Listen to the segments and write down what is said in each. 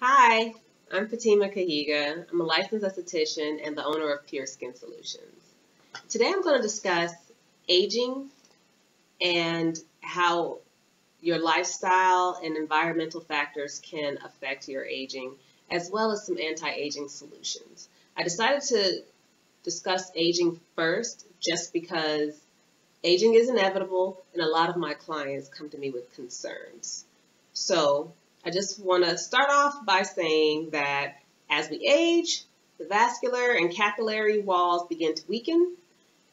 Hi, I'm Fatimah. I'm a licensed esthetician and the owner of Pure Skin Solutions. Today I'm going to discuss aging and how your lifestyle and environmental factors can affect your aging, as well as some anti-aging solutions. I decided to discuss aging first just because aging is inevitable and a lot of my clients come to me with concerns. So I just want to start off by saying that as we age, the vascular and capillary walls begin to weaken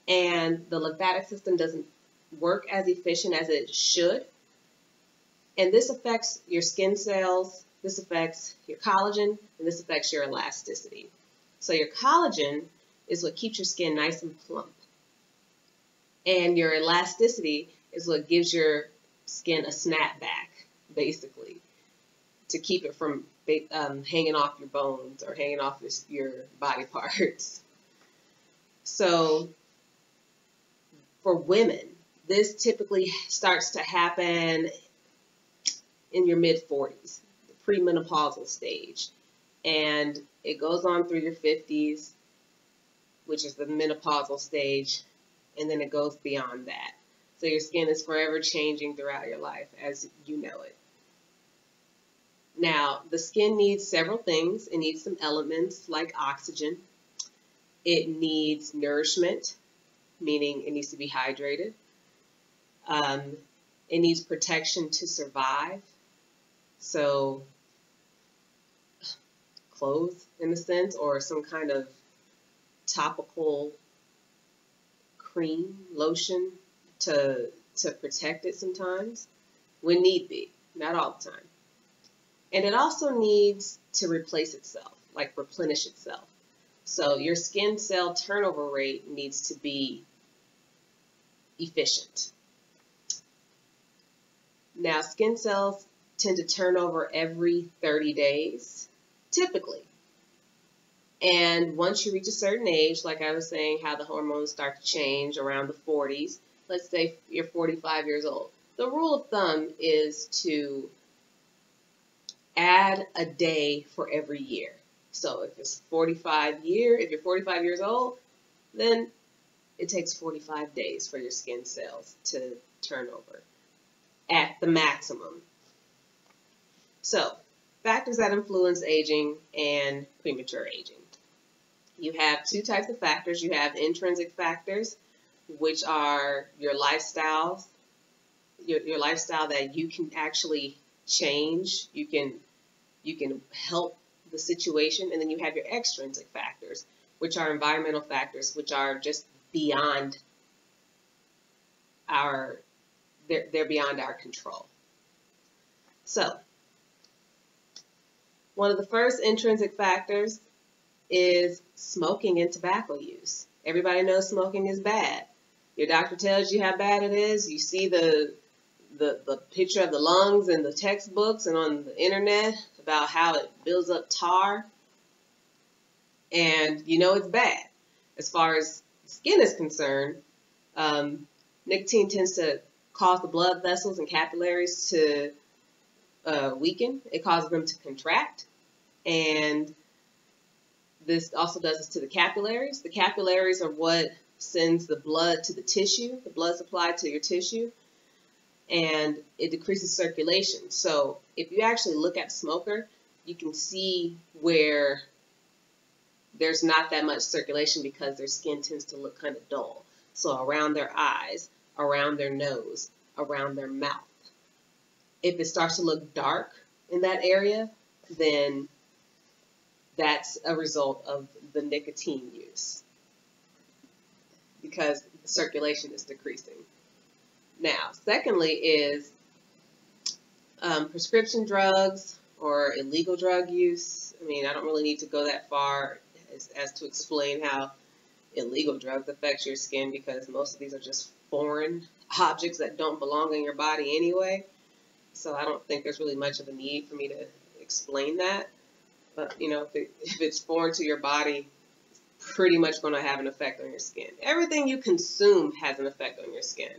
and the lymphatic system doesn't work as efficient as it should. And this affects your skin cells, this affects your collagen, and this affects your elasticity. So your collagen is what keeps your skin nice and plump. And your elasticity is what gives your skin a snapback, basically, to keep it from hanging off your bones or hanging off your body parts. So for women, this typically starts to happen in your mid-40s, the premenopausal stage. And it goes on through your 50s, which is the menopausal stage, and then it goes beyond that. So your skin is forever changing throughout your life as you know it. Now, the skin needs several things. It needs some elements like oxygen. It needs nourishment, meaning it needs to be hydrated. It needs protection to survive. So clothes, in a sense, or some kind of topical cream, lotion to protect it sometimes, when need be, not all the time. And it also needs to replace itself, like replenish itself. So your skin cell turnover rate needs to be efficient. Now, skin cells tend to turn over every 30 days, typically. And once you reach a certain age, like I was saying, how the hormones start to change around the 40s, let's say you're 45 years old. The rule of thumb is to add a day for every year. So if you're 45 years old, then it takes 45 days for your skin cells to turn over at the maximum. So, factors that influence aging and premature aging. You have two types of factors. You have intrinsic factors, which are your lifestyles, your lifestyle that you can actually change. You can help the situation. And then you have your extrinsic factors, which are environmental factors, which are just beyond they're beyond our control. So, one of the first intrinsic factors is smoking and tobacco use. Everybody knows smoking is bad. Your doctor tells you how bad it is. You see the picture of the lungs in the textbooks and on the internet about how it builds up tar. And you know it's bad. As far as skin is concerned, nicotine tends to cause the blood vessels and capillaries to weaken. It causes them to contract. And this also does this to the capillaries. The capillaries are what sends the blood to the tissue, the blood supply to your tissue, and it decreases circulation. So if you actually look at a smoker, you can see where there's not that much circulation because their skin tends to look kind of dull. So around their eyes, around their nose, around their mouth. If it starts to look dark in that area, then that's a result of the nicotine use because the circulation is decreasing. Now, secondly is prescription drugs or illegal drug use. I mean, I don't really need to go that far as to explain how illegal drugs affect your skin because most of these are just foreign objects that don't belong in your body anyway. So I don't think there's really much of a need for me to explain that. But, you know, if it's foreign to your body, it's pretty much going to have an effect on your skin. Everything you consume has an effect on your skin.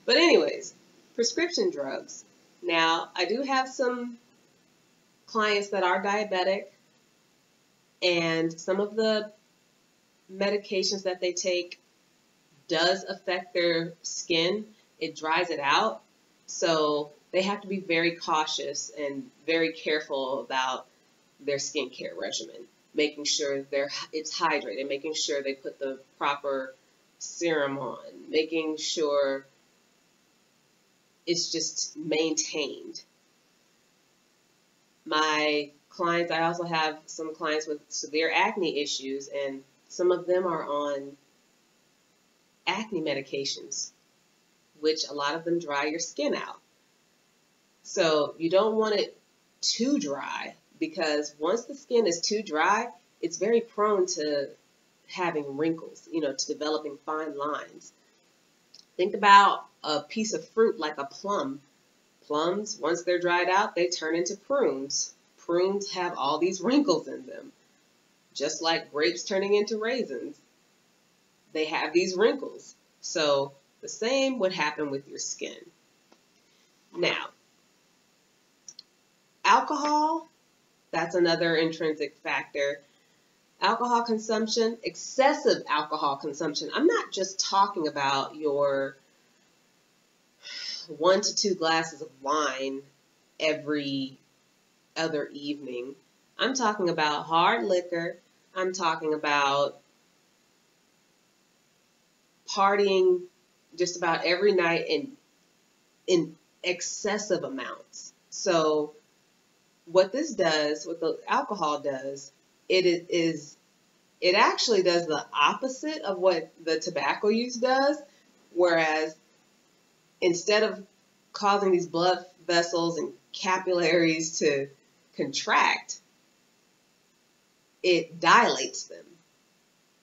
But anyways, prescription drugs. Now, I do have some clients that are diabetic, and some of the medications that they take does affect their skin. It dries it out. So they have to be very cautious and very careful about their skincare regimen, making sure it's hydrated, making sure they put the proper serum on, making sure it's just maintained. My clients, I also have some clients with severe acne issues, and some of them are on acne medications, which a lot of them dry your skin out. So you don't want it too dry, because once the skin is too dry, it's very prone to having wrinkles, to developing fine lines. Think about a piece of fruit like a plum. Plums, once they're dried out, they turn into prunes. Prunes have all these wrinkles in them, just like grapes turning into raisins. They have these wrinkles. So the same would happen with your skin. Now, alcohol, that's another intrinsic factor. Alcohol consumption, excessive alcohol consumption. I'm not just talking about your 1 to 2 glasses of wine every other evening. I'm talking about hard liquor. I'm talking about partying just about every night in excessive amounts. So what the alcohol does, it actually does the opposite of what the tobacco use does, whereas instead of causing these blood vessels and capillaries to contract, it dilates them.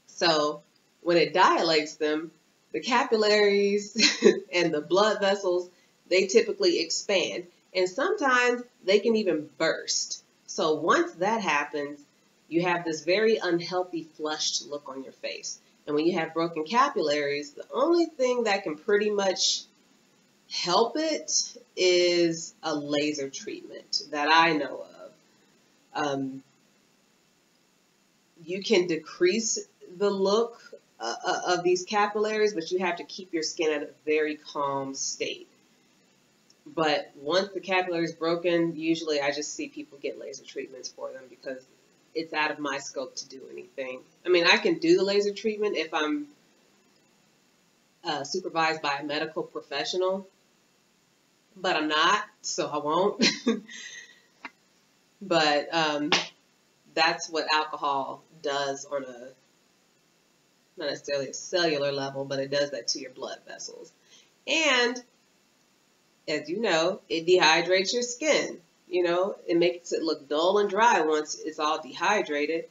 So when it dilates them, the capillaries and the blood vessels, they typically expand. And sometimes they can even burst. So once that happens, you have this very unhealthy flushed look on your face. And when you have broken capillaries, the only thing that can pretty much help it is a laser treatment that I know of. You can decrease the look of these capillaries, but you have to keep your skin at a very calm state. But once the capillary is broken, usually I just see people get laser treatments for them because it's out of my scope to do anything. I mean, I can do the laser treatment if I'm supervised by a medical professional, but I'm not, so I won't. But that's what alcohol does on a, not necessarily a cellular level, but it does that to your blood vessels. And as you know, it dehydrates your skin. It makes it look dull and dry once it's all dehydrated.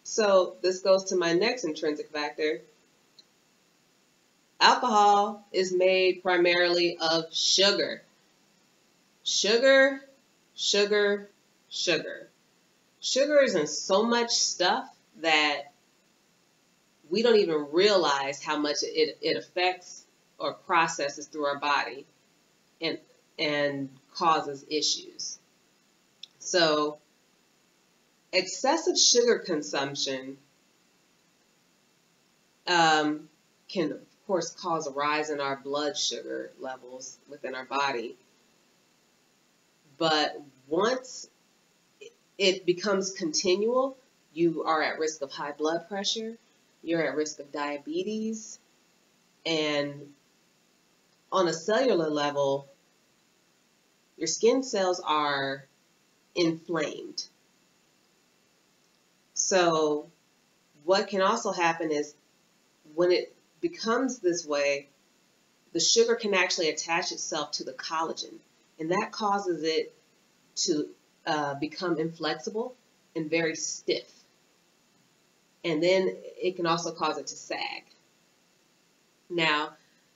So this goes to my next intrinsic factor. Alcohol is made primarily of sugar. Sugar, sugar, sugar. Sugar is in so much stuff that we don't even realize how much it affects or processes through our body and causes issues. So excessive sugar consumption can, of course, cause a rise in our blood sugar levels within our body. But once it becomes continual, you are at risk of high blood pressure, you're at risk of diabetes, and on a cellular level, your skin cells are inflamed. So what can also happen is when it becomes this way, the sugar can actually attach itself to the collagen, and that causes it to become inflexible and very stiff. And then it can also cause it to sag. Now,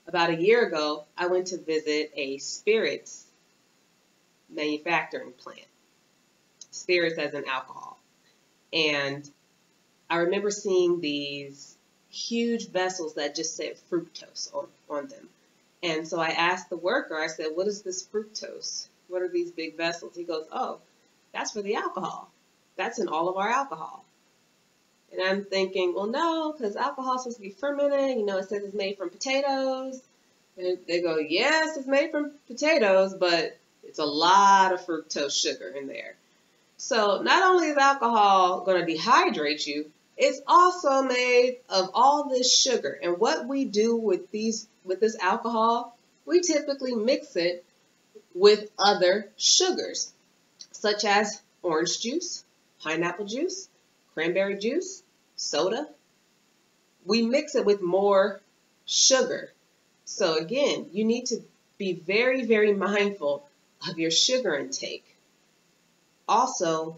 about a year ago, I went to visit a spirits manufacturing plant. Spirits as in alcohol. And I remember seeing these huge vessels that just said fructose on them. And so I asked the worker, I said, what is this fructose? What are these big vessels? He goes, oh, That's for the alcohol. That's in all of our alcohol. And I'm thinking, well, no, because alcohol is supposed to be fermented. You know, it says it's made from potatoes. And they go, yes, it's made from potatoes, but it's a lot of fructose sugar in there. So not only is alcohol going to dehydrate you, it's also made of all this sugar. And what we do with this alcohol, we typically mix it with other sugars, such as orange juice, pineapple juice, cranberry juice, soda. We mix it with more sugar. So again, you need to be very, very mindful of your sugar intake. Also,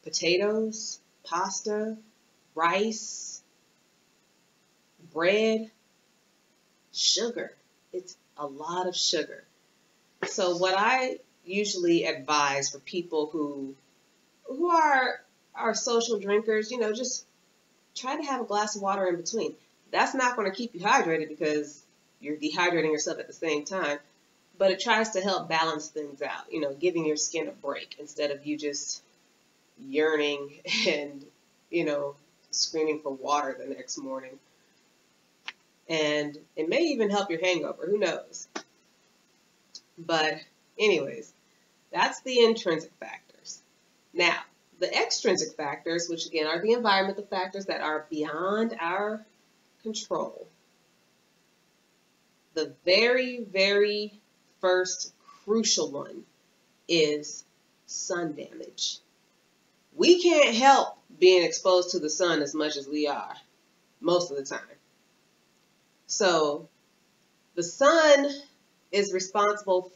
potatoes, pasta, rice, bread, sugar. It's a lot of sugar. So what I usually advise for people who are social drinkers, you know, just try to have a glass of water in between. That's not going to keep you hydrated because you're dehydrating yourself at the same time, but it tries to help balance things out, you know, giving your skin a break instead of you just yearning and, you know, screaming for water the next morning. And it may even help your hangover, who knows? But anyways, that's the intrinsic factors. Now, the extrinsic factors, which again are the environmental factors that are beyond our control. The very, very first crucial one is sun damage. We can't help being exposed to the sun as much as we are most of the time. So the sun is responsible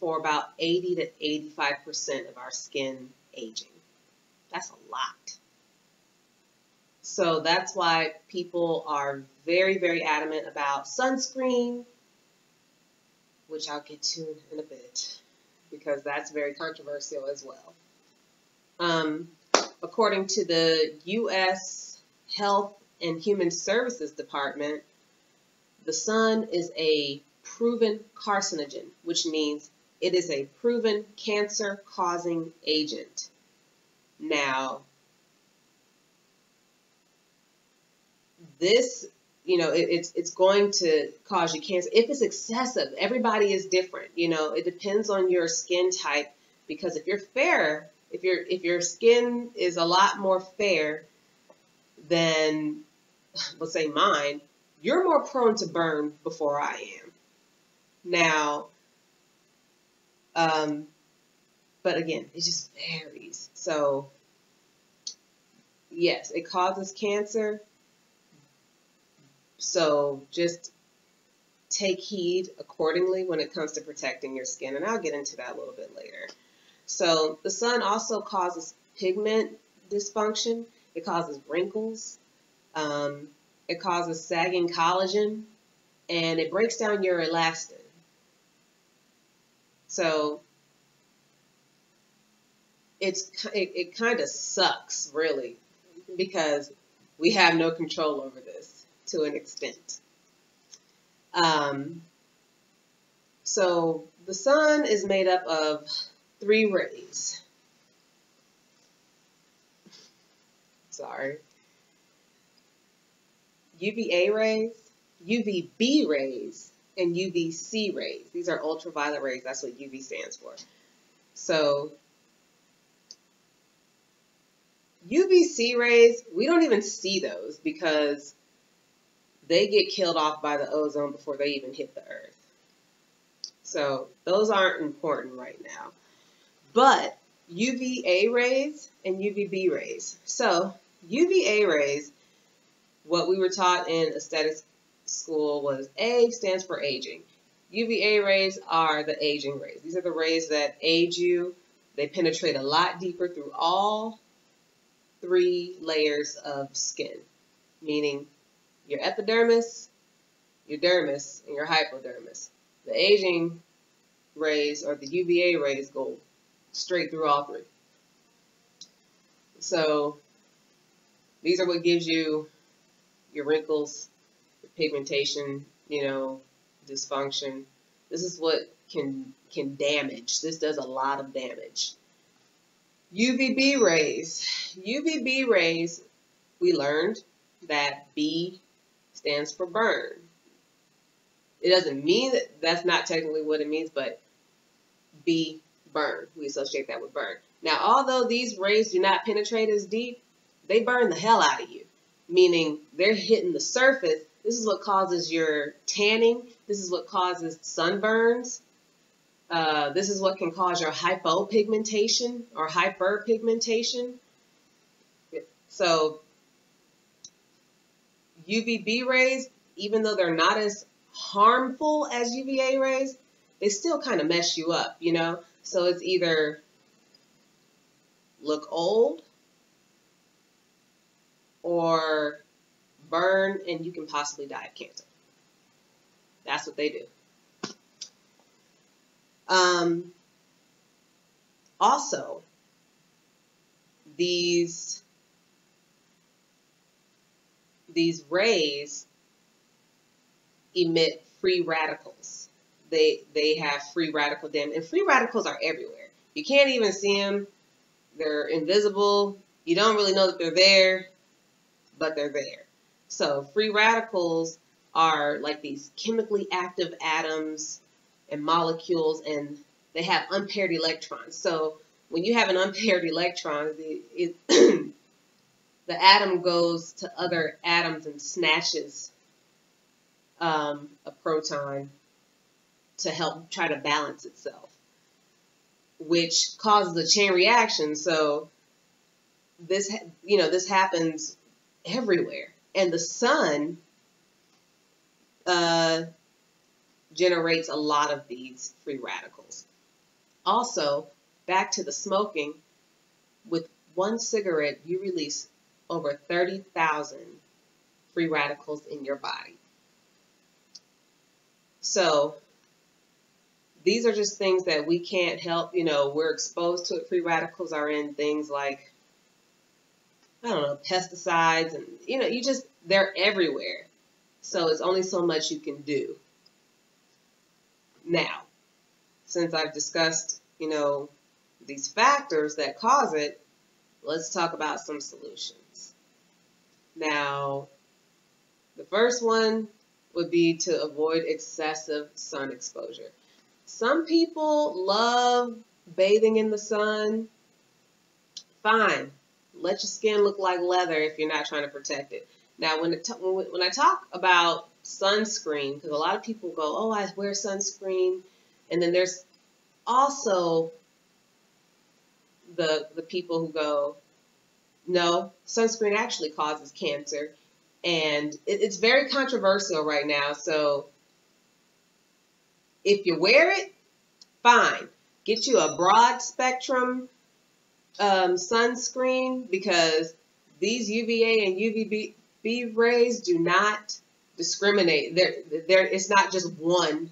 for about 80 to 85% of our skin aging. That's a lot. So that's why people are very, very adamant about sunscreen, which I'll get to in a bit, because that's very controversial as well. According to the U.S. Health and Human Services Department, the sun is a proven carcinogen, which means it is a proven cancer-causing agent. Now, this, you know, it's going to cause you cancer if it's excessive. Everybody is different. You know, it depends on your skin type, because if you're fair, if your skin is a lot more fair than, let's say, mine, you're more prone to burn before I am. Now, but again, it just varies. So, yes, it causes cancer. So just take heed accordingly when it comes to protecting your skin. And I'll get into that a little bit later. So the sun also causes pigment dysfunction. It causes wrinkles. It causes sagging collagen. And it breaks down your elastin. So it kind of sucks, really, because we have no control over this to an extent. So the sun is made up of 3 rays. Sorry. UVA rays, UVB rays, and UVC rays. These are ultraviolet rays. That's what UV stands for. So UVC rays, we don't even see those because they get killed off by the ozone before they even hit the earth. So those aren't important right now. But UVA rays and UVB rays. So UVA rays, what we were taught in aesthetics school was A stands for aging. UVA rays are the aging rays. These are the rays that age you. They penetrate a lot deeper through all 3 layers of skin, meaning your epidermis, your dermis, and your hypodermis. The aging rays, or the UVA rays, go straight through all 3. So these are what gives you your wrinkles, your pigmentation, you know, dysfunction. This is what can damage. This does a lot of damage. UVB rays. UVB rays, we learned that B stands for burn. It doesn't mean that that's not technically what it means, but B, burn. We associate that with burn. Now, although these rays do not penetrate as deep, they burn the hell out of you, meaning they're hitting the surface. This is what causes your tanning. This is what causes sunburns. This is what can cause your hypopigmentation or hyperpigmentation. So UVB rays, even though they're not as harmful as UVA rays, they still kind of mess you up, you know? So it's either look old or burn and you can possibly die of cancer. That's what they do. Also, these rays emit free radicals. They have free radical damage, and free radicals are everywhere. You can't even see them. They're invisible. You don't really know that they're there, but they're there. So free radicals are like these chemically active atoms and molecules, and they have unpaired electrons. So when you have an unpaired electron, the atom goes to other atoms and snatches a proton to help try to balance itself, which causes a chain reaction. So this happens everywhere, and the sun generates a lot of these free radicals. Also, back to the smoking, with one cigarette, you release over 30,000 free radicals in your body. So these are just things that we can't help. You know, we're exposed to it. Free radicals are in things like, I don't know, pesticides, and, you know, they're everywhere. So it's only so much you can do. Now, since I've discussed, you know, these factors that cause it, let's talk about some solutions. Now, the first one would be to avoid excessive sun exposure. Some people love bathing in the sun. Fine. Let your skin look like leather if you're not trying to protect it. Now, when I talk about sunscreen, because a lot of people go, oh, I wear sunscreen, and then there's also the people who go, no, sunscreen actually causes cancer, and it's very controversial right now. So if you wear it, fine. Get you a broad spectrum sunscreen, because these UVA and UVB rays do not discriminate. It's not just one.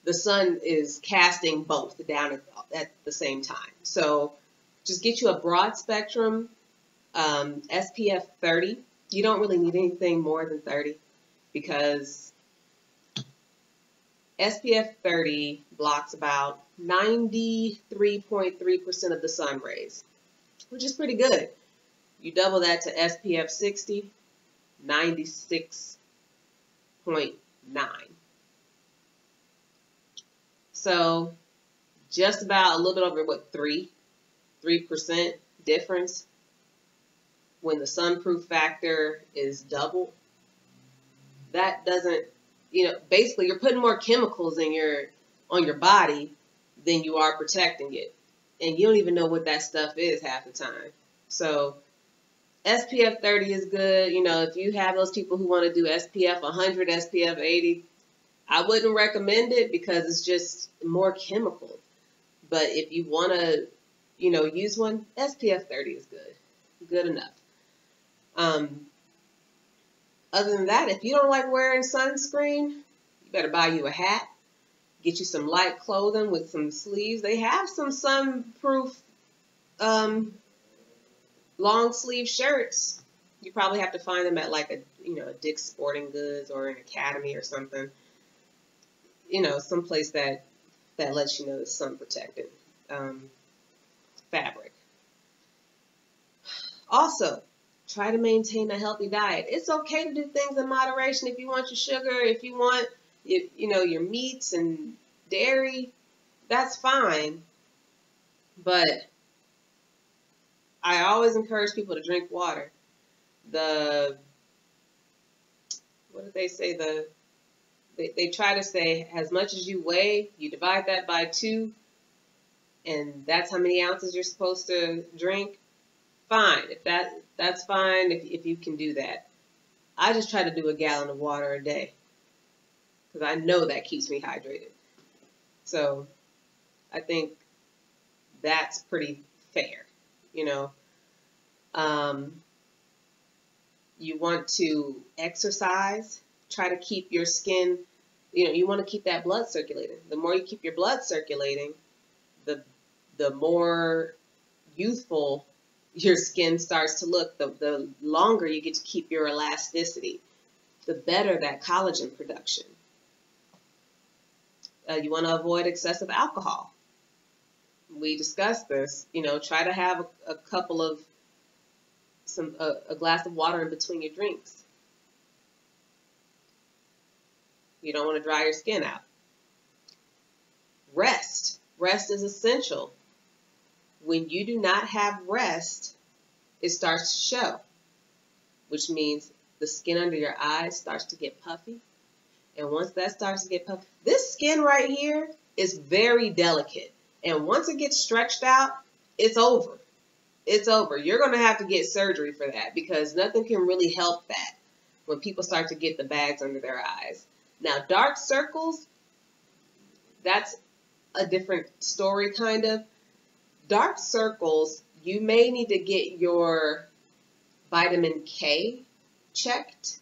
The sun is casting both down at the same time. So just get you a broad spectrum SPF 30. You don't really need anything more than 30, because SPF 30 blocks about 93.3% of the sun rays, which is pretty good. You double that to SPF 60, 96.9. So just about a little bit over, what, 3% difference when the sunproof factor is double. That doesn't, you know, basically you're putting more chemicals on your body than you are protecting it. And you don't even know what that stuff is half the time. So SPF 30 is good. You know, if you have those people who want to do SPF 100, SPF 80, I wouldn't recommend it because it's just more chemicals. But if you want to, you know, use one, SPF 30 is good. Good enough. Other than that, if you don't like wearing sunscreen, you better buy you a hat. Get you some light clothing with some sleeves. They have some sunproof long sleeve shirts. You probably have to find them at like a Dick's Sporting Goods or an Academy or something. You know, someplace that lets you know it's sun protected fabric. Also, try to maintain a healthy diet. It's okay to do things in moderation. If you want your sugar, if you want, your meats and dairy, that's fine. But I always encourage people to drink water. What did they say? They try to say as much as you weigh, you divide that by 2, and that's how many ounces you're supposed to drink. Fine, if that's fine if you can do that. I just try to do a gallon of water a day because I know that keeps me hydrated. So I think that's pretty fair, You want to exercise, try to keep your skin, you want to keep that blood circulating. The more you keep your blood circulating, the more youthful your skin starts to look, the longer you get to keep your elasticity, the better that collagen production. You want to avoid excessive alcohol. We discussed this. Try to have a couple of a glass of water in between your drinks. You don't want to dry your skin out. Rest. Rest is essential. When you do not have rest, it starts to show, which means the skin under your eyes starts to get puffy. And once that starts to get puffy, this skin right here is very delicate. And once it gets stretched out, it's over. It's over. You're going to have to get surgery for that because nothing can really help that when people start to get the bags under their eyes. Now, dark circles, that's a different story kind of. Dark circles, you may need to get your vitamin K checked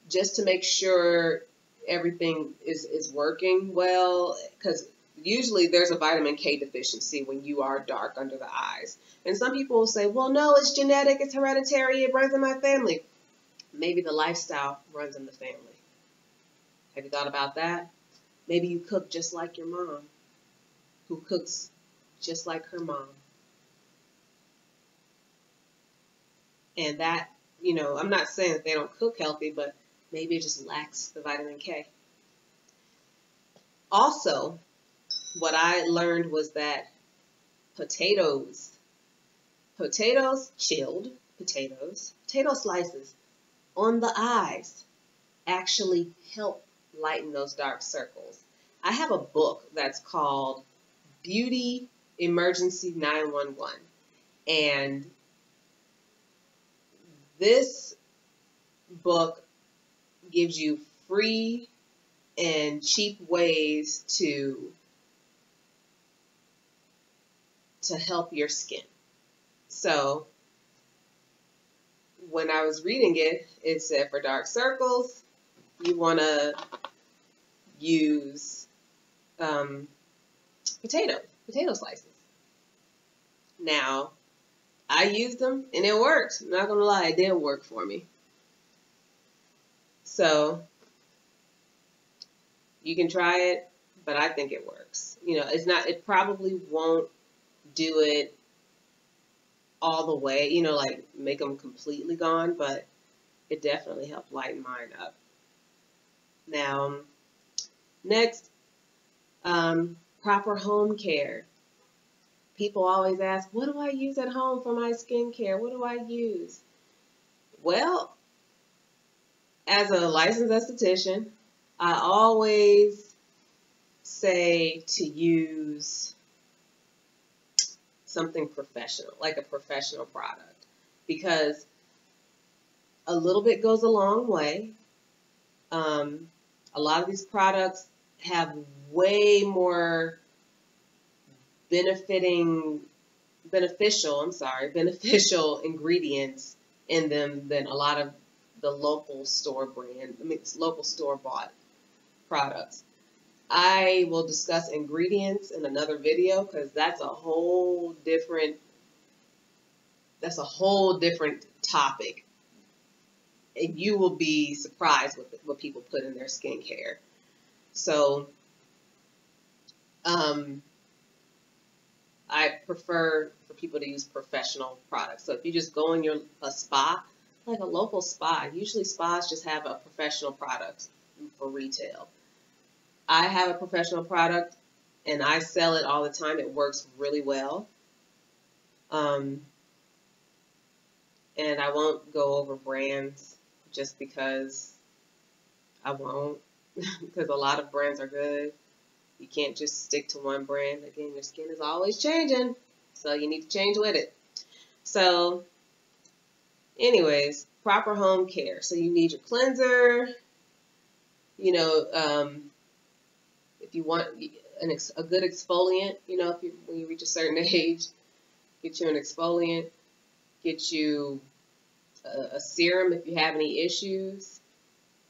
just to make sure everything is working well, because usually there's a vitamin K deficiency when you are dark under the eyes. And some people will say, well, no, it's genetic, it's hereditary, it runs in my family. Maybe the lifestyle runs in the family. Have you thought about that? Maybe you cook just like your mom, who cooks just like her mom. And that, I'm not saying that they don't cook healthy, but maybe it just lacks the vitamin K. Also, what I learned was that potatoes, chilled potatoes, potato slices on the eyes actually help lighten those dark circles. I have a book that's called Beauty Emergency 911, and this book gives you free and cheap ways to help your skin. So when I was reading it, it said for dark circles, you want to use potato slices. Now, I used them and it worked. I'm not going to lie, it did work for me. So you can try it, but I think it works. It probably won't do it all the way, like make them completely gone, but it definitely helped lighten mine up. Now, next, proper home care. People always ask, what do I use at home for my skincare? What do I use? Well, as a licensed esthetician, I always say to use something professional, like a professional product, because a little bit goes a long way. A lot of these products have way more beneficial ingredients in them than a lot of the local store-bought products. I will discuss ingredients in another video because that's a whole different topic. And you will be surprised with what people put in their skincare. So, I prefer for people to use professional products. So if you just go in a spa, like a local spa, usually spas just have a professional product for retail. I have a professional product and I sell it all the time. It works really well. And I won't go over brands just because I won't, because a lot of brands are good. You can't just stick to one brand. Again, your skin is always changing, so you need to change with it. So, anyways, proper home care. So you need your cleanser. You know, if you want a good exfoliant, you know, when you reach a certain age, get you an exfoliant. Get you a serum if you have any issues.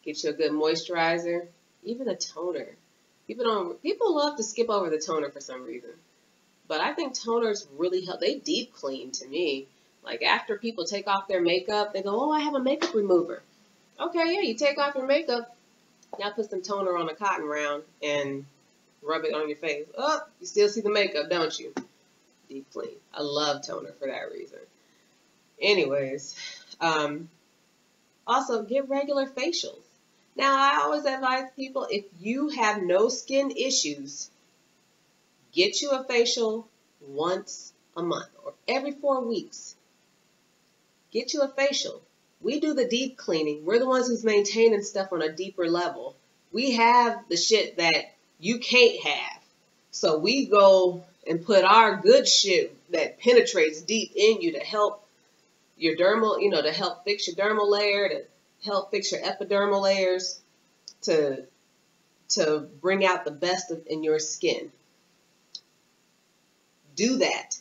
Get you a good moisturizer. Even a toner. People love to skip over the toner for some reason. But I think toners really help. They deep clean to me. Like after people take off their makeup, they go, oh, I have a makeup remover. Okay, yeah, you take off your makeup. Now put some toner on a cotton round and rub it on your face. Oh, you still see the makeup, don't you? Deep clean. I love toner for that reason. Anyways, also get regular facials. Now, I always advise people, if you have no skin issues, get you a facial once a month or every 4 weeks. Get you a facial. We do the deep cleaning. We're the ones who's maintaining stuff on a deeper level. We have the shit that you can't have. So we go and put our good shit that penetrates deep in you to help your dermal, you know, to help fix your dermal layer, to help fix your epidermal layers, to bring out the best in your skin. Do that.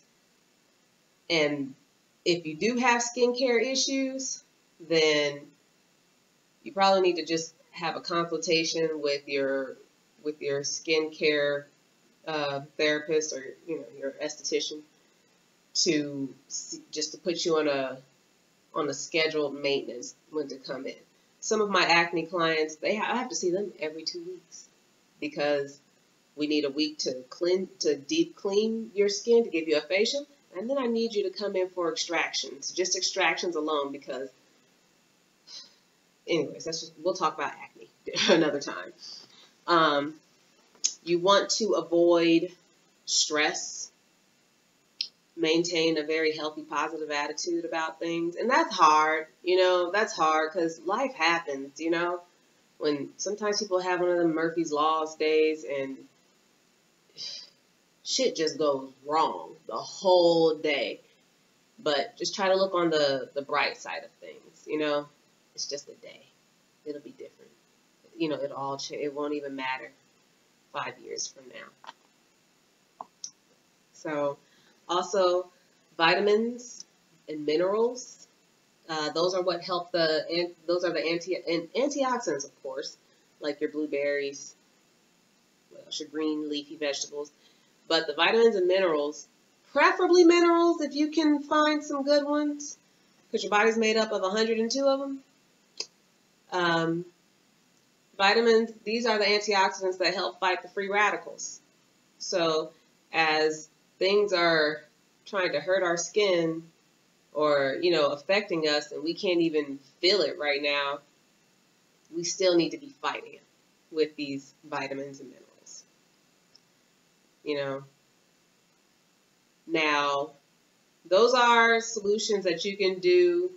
And if you do have skincare issues, then you probably need to just have a consultation with your skincare therapist or your esthetician just to put you on a scheduled maintenance when to come in. Some of my acne clients, I have to see them every 2 weeks because we need a week to deep clean your skin, to give you a facial, and then I need you to come in for extractions, just extractions alone because, anyways, we'll talk about acne another time. You want to avoid stress, maintain a very healthy, positive attitude about things. And that's hard, that's hard because life happens, when sometimes people have one of them Murphy's Laws days and shit just goes wrong the whole day. But just try to look on the bright side of things, it's just a day. It'll be different. It'll all change. It won't even matter 5 years from now. So, also, vitamins and minerals. Those are what help those are the antioxidants, of course, like your blueberries, your green leafy vegetables. But the vitamins and minerals, preferably minerals if you can find some good ones, because your body's made up of 102 of them. Vitamins, these are the antioxidants that help fight the free radicals. So as things are trying to hurt our skin or, affecting us and we can't even feel it right now, we still need to be fighting with these vitamins and minerals. Now, those are solutions that you can do,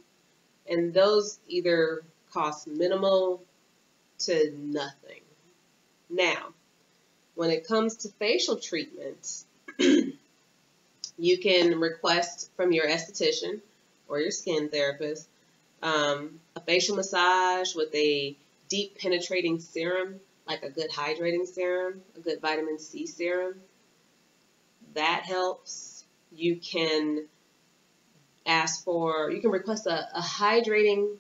and those either cost minimal to nothing. Now, when it comes to facial treatments, you can request from your esthetician or your skin therapist a facial massage with a deep penetrating serum, like a good hydrating serum, a good vitamin C serum. That helps. You can request a hydrating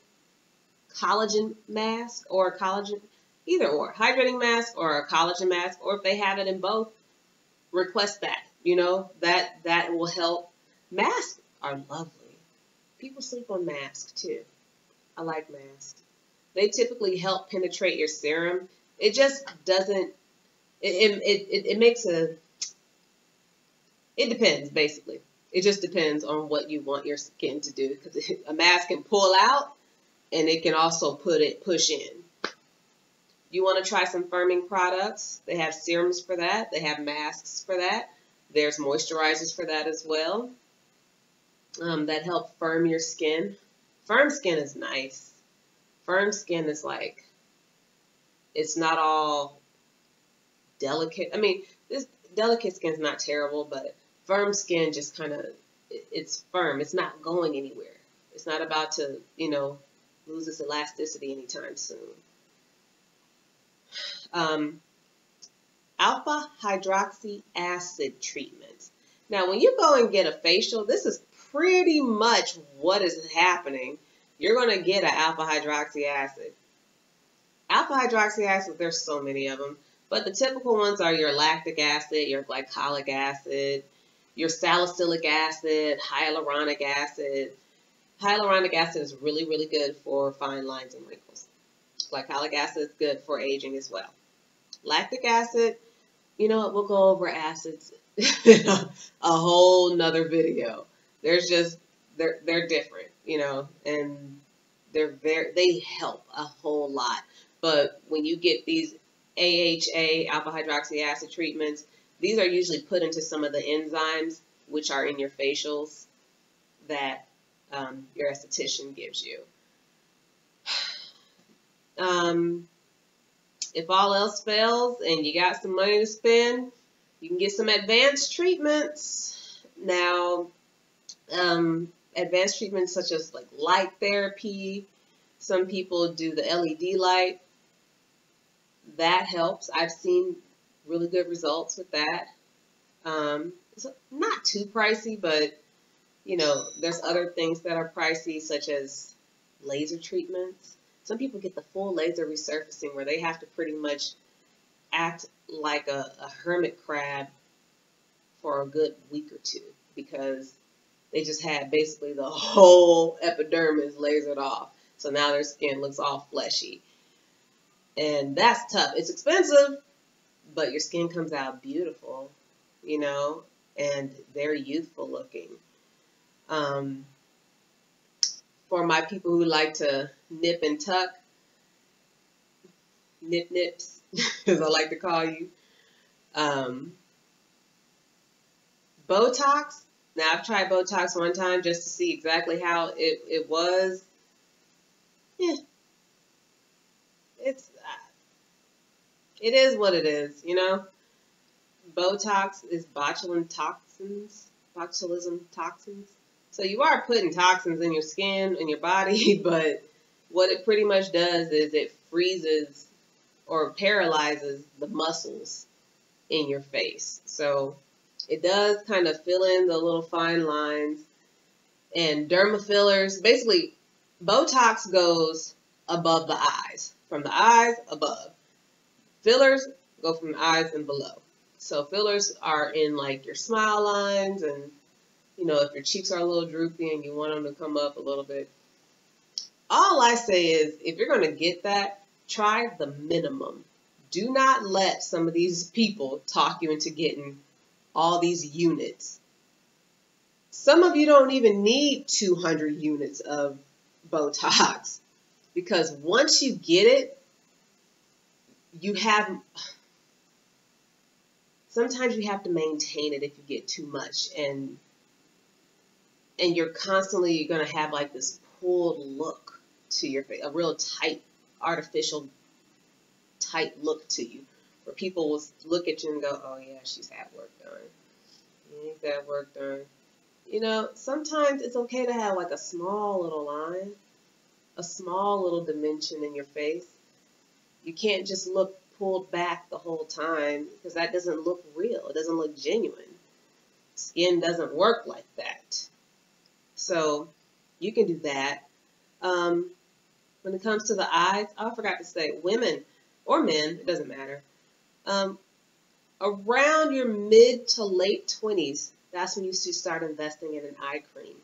collagen mask or a collagen, either or, hydrating mask or a collagen mask, or if they have it in both, request that. That will help. Masks are lovely. People sleep on masks too. I like masks. They typically help penetrate your serum. It just doesn't, it It depends, basically. It just depends on what you want your skin to do, because a mask can pull out and it can also push in. You want to try some firming products. They have serums for that. They have masks for that. There's moisturizers for that as well, that help firm your skin. Firm skin is nice. Firm skin is like, it's not all delicate. I mean, this delicate skin is not terrible, but firm skin just kind of, it's firm. It's not going anywhere. It's not about to, lose its elasticity anytime soon. Alpha hydroxy acid treatments. Now, when you go and get a facial, this is pretty much what is happening. You're going to get an alpha hydroxy acid. Alpha hydroxy acid, there's so many of them, but the typical ones are your lactic acid, your glycolic acid, your salicylic acid, hyaluronic acid. Hyaluronic acid is really, really good for fine lines and wrinkles. Glycolic acid is good for aging as well. Lactic acid, we'll go over acids in a whole nother video. They're different, and they help a whole lot. But when you get these AHA, alpha hydroxy acid treatments, these are usually put into some of the enzymes which are in your facials that your esthetician gives you. If all else fails and you got some money to spend, you can get some advanced treatments. Now, advanced treatments such as like light therapy. Some people do the LED light. That helps. I've seen really good results with that. It's not too pricey, but there's other things that are pricey, such as laser treatments. Some people get the full laser resurfacing where they have to pretty much act like a hermit crab for a good week or two, because they just had basically the whole epidermis lasered off. So now their skin looks all fleshy. And that's tough. It's expensive, but your skin comes out beautiful, and very youthful looking. For my people who like to nip and tuck, nips, as I like to call you, Botox. Now, I've tried Botox one time just to see exactly how it was. Yeah. It is what it is, Botox is botulism toxins. So you are putting toxins in your skin, in your body, but what it pretty much does is it freezes or paralyzes the muscles in your face. So it does kind of fill in the little fine lines. And derma fillers, basically, Botox goes above the eyes, from the eyes above. Fillers go from the eyes and below. So fillers are in like your smile lines, and if your cheeks are a little droopy and you want them to come up a little bit. All I say is, if you're going to get that, try the minimum. Do not let some of these people talk you into getting all these units. Some of you don't even need 200 units of Botox, because once you get it, sometimes you have to maintain it if you get too much, and you're constantly going to have like this pulled look to your face, a real tight, artificial tight look to you, where people will look at you and go, oh yeah, she's had work done. She's had work done. Sometimes it's okay to have like a small little line, a small little dimension in your face. You can't just look pulled back the whole time, because that doesn't look real. It doesn't look genuine. Skin doesn't work like that. So you can do that. When it comes to the eyes, I forgot to say, women or men, it doesn't matter. Around your mid to late 20s, that's when you should start investing in an eye cream.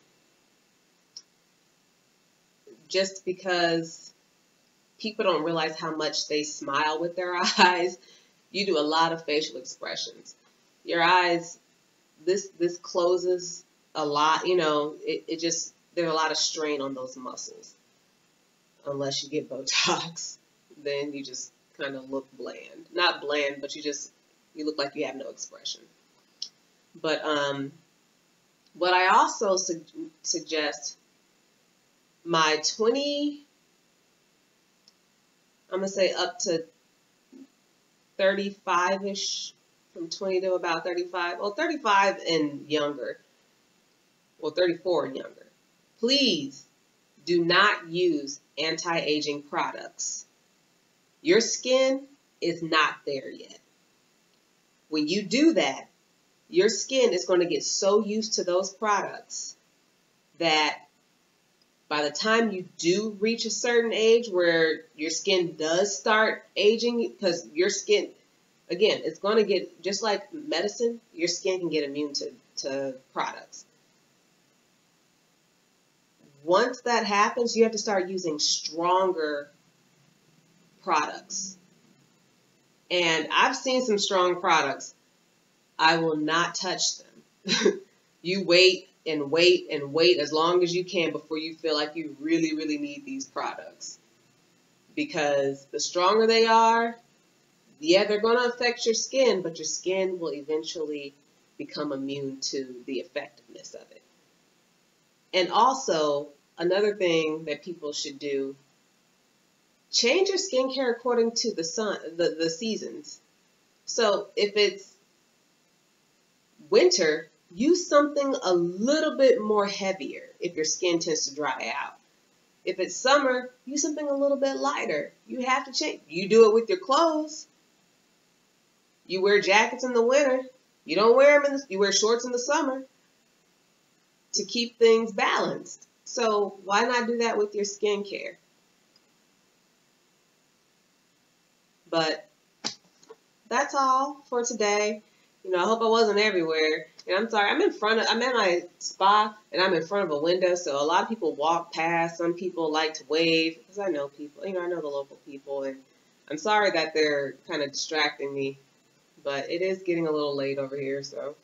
Just because people don't realize how much they smile with their eyes. You do a lot of facial expressions. Your eyes this closes a lot. You know, it just, there's a lot of strain on those muscles. Unless you get Botox, then you just kind of look bland. Not bland, but you look like you have no expression. But what I also suggest, my 20, I'm going to say up to 35-ish, from 20 to about 35, well, 35 and younger, well, 34 and younger, please do not use anti-aging products. Your skin is not there yet. When you do that, your skin is going to get so used to those products that by the time you do reach a certain age where your skin does start aging, because your skin, again, it's going to get, just like medicine, your skin can get immune to products. Once that happens, you have to start using stronger products. And I've seen some strong products. I will not touch them. You wait and wait and wait as long as you can before you feel like you really, really need these products. Because the stronger they are, yeah, they're going to affect your skin, but your skin will eventually become immune to the effectiveness of it. And also, another thing that people should do, change your skincare according to the seasons. So if it's winter, use something a little bit more heavier if your skin tends to dry out. If it's summer, use something a little bit lighter. You have to change. You do it with your clothes. You wear jackets in the winter. You don't wear them you wear shorts in the summer to keep things balanced. So why not do that with your skincare? But that's all for today. You know, I hope I wasn't everywhere. And I'm sorry, I'm at my spa and I'm in front of a window, so a lot of people walk past. Some people like to wave because I know people, you know, I know the local people, and I'm sorry that they're kind of distracting me, but it is getting a little late over here, so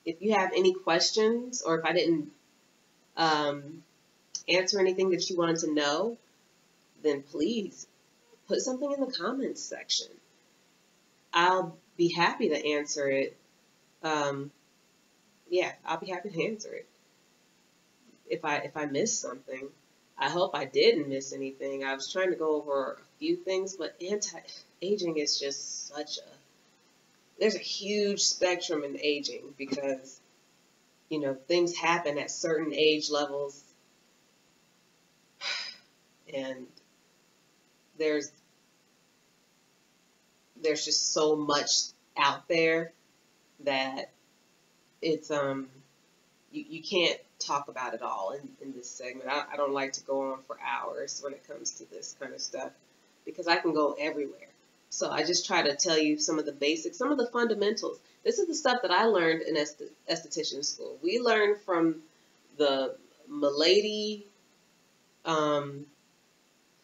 if you have any questions, or if I didn't answer anything that you wanted to know, then please put something in the comments section. I'll be happy to answer it. Yeah, I'll be happy to answer it. If I missed something, I hope I didn't miss anything. I was trying to go over a few things, but anti-aging is just there's a huge spectrum in aging, because, you know, things happen at certain age levels, and there's just so much out there that it's you can't talk about it all in this segment. I don't like to go on for hours when it comes to this kind of stuff, because I can go everywhere. So I just try to tell you some of the basics, some of the fundamentals. This is the stuff that I learned in esthetician school. We learned from the Milady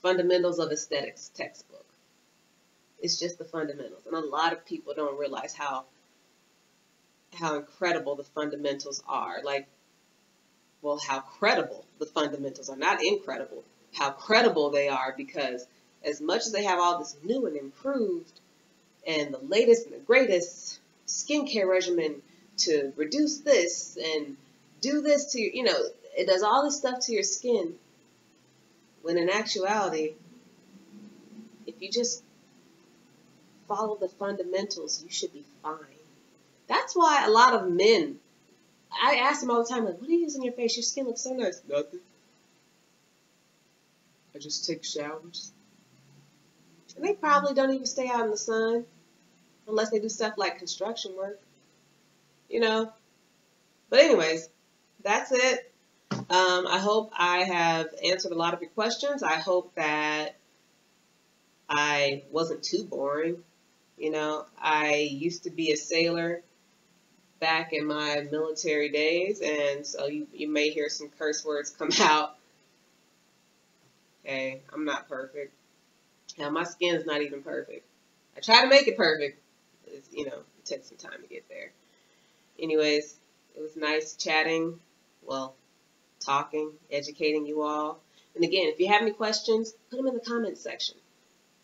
Fundamentals of Aesthetics textbook. It's just the fundamentals. And a lot of people don't realize how incredible the fundamentals are. Like, well, how credible the fundamentals are. Not incredible. How credible they are, because as much as they have all this new and improved and the latest and the greatest skincare regimen to reduce this and do this to, you know, it does all this stuff to your skin, when in actuality, if you just follow the fundamentals, you should be fine. That's why a lot of men, I ask them all the time, like, what do you use on your face? Your skin looks so nice. Nothing. I just take showers. And they probably don't even stay out in the sun unless they do stuff like construction work, you know. But anyways, that's it. I hope I have answered a lot of your questions. I hope that I wasn't too boring. You know, I used to be a sailor back in my military days, and so you may hear some curse words come out. Hey, I'm not perfect. Now, my skin's not even perfect. I try to make it perfect. It's, you know, it took some time to get there. Anyways, it was nice chatting, well, talking, educating you all. And again, if you have any questions, put them in the comments section.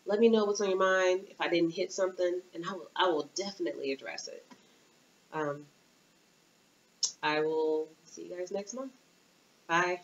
Let me know what's on your mind. If I didn't hit something, and I will definitely address it. I will see you guys next month. Bye.